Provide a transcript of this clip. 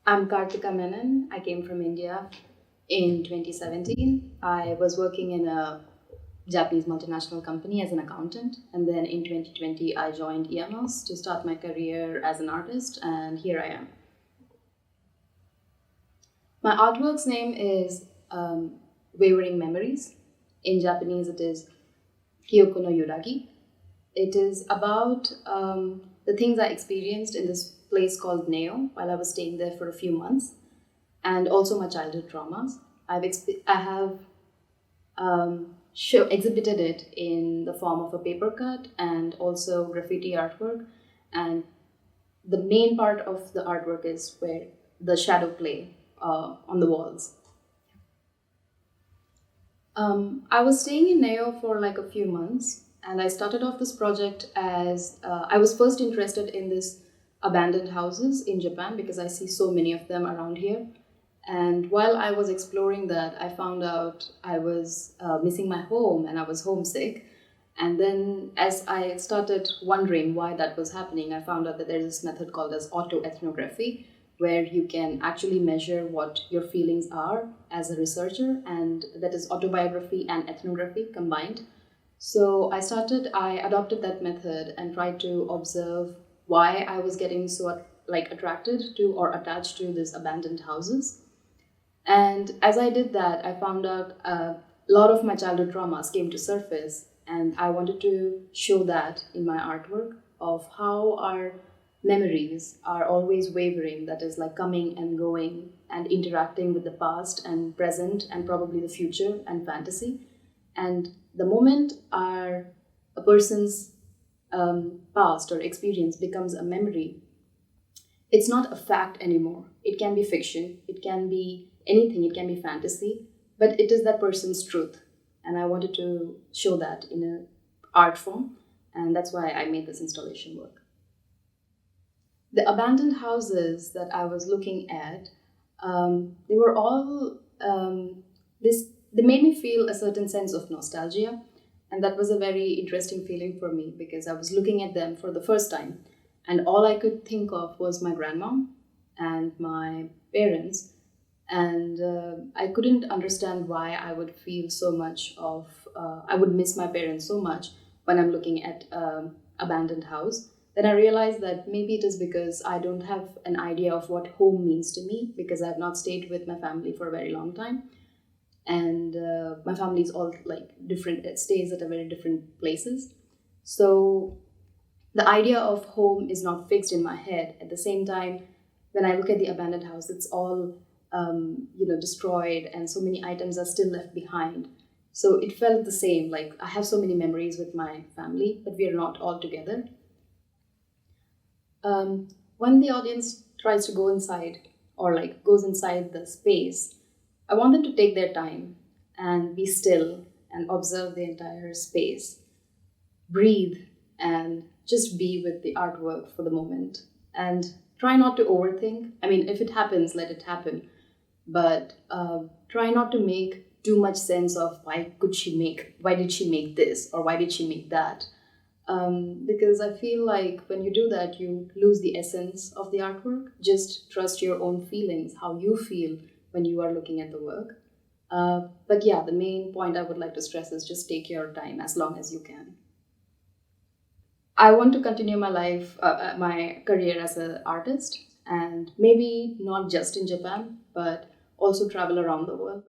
I'm Kartika Menon. I came from India in 2017. I was working in a Japanese multinational company as an accountant, and then in 2020 I joined IAMAS to start my career as an artist, and here I am. My artwork's name is Wavering Memories. In Japanese it is Kyoko no Yuragi. It is about the things I experienced in this place called Neo while I was staying there for a few months, and also my childhood traumas. I have exhibited it in the form of a paper cut and also graffiti artwork, and the main part of the artwork is where the shadow play on the walls. I was staying in Neo for like a few months, and I started off this project as I was first interested in this abandoned houses in Japan because I see so many of them around here. And while I was exploring that, I found out I was missing my home and I was homesick. And then as I started wondering why that was happening, I found out that there's this method called as autoethnography, where you can actually measure what your feelings are as a researcher, and that is autobiography and ethnography combined. So I adopted that method and tried to observe why I was getting so attracted to or attached to these abandoned houses. And as I did that, I found out a lot of my childhood traumas came to surface, and I wanted to show that in my artwork of how our memories are always wavering, that is like coming and going and interacting with the past and present and probably the future and fantasy. And the moment a person's past or experience becomes a memory, it's not a fact anymore. It can be fiction, it can be anything, it can be fantasy, but it is that person's truth. And I wanted to show that in an art form, and that's why I made this installation work. The abandoned houses that I was looking at, they were all, they made me feel a certain sense of nostalgia. And that was a very interesting feeling for me because I was looking at them for the first time, and all I could think of was my grandma and my parents. And I couldn't understand why I would feel so much I would miss my parents so much when I'm looking at abandoned house. Then I realized that maybe it is because I don't have an idea of what home means to me, because I've not stayed with my family for a very long time. And my family is all like different, it stays at a very different places. So the idea of home is not fixed in my head. At the same time, when I look at the abandoned house, it's all destroyed, and so many items are still left behind. So it felt the same, like I have so many memories with my family, but we are not all together. When the audience tries to go inside or goes inside the space, I want them to take their time and be still and observe the entire space. Breathe and just be with the artwork for the moment. And try not to overthink. I mean, if it happens, let it happen. But try not to make too much sense of why did she make this or why did she make that. Because I feel like when you do that, you lose the essence of the artwork. Just trust your own feelings, how you feel when you are looking at the work. But yeah, the main point I would like to stress is just take your time as long as you can. I want to continue my my career as an artist, and maybe not just in Japan, but also travel around the world.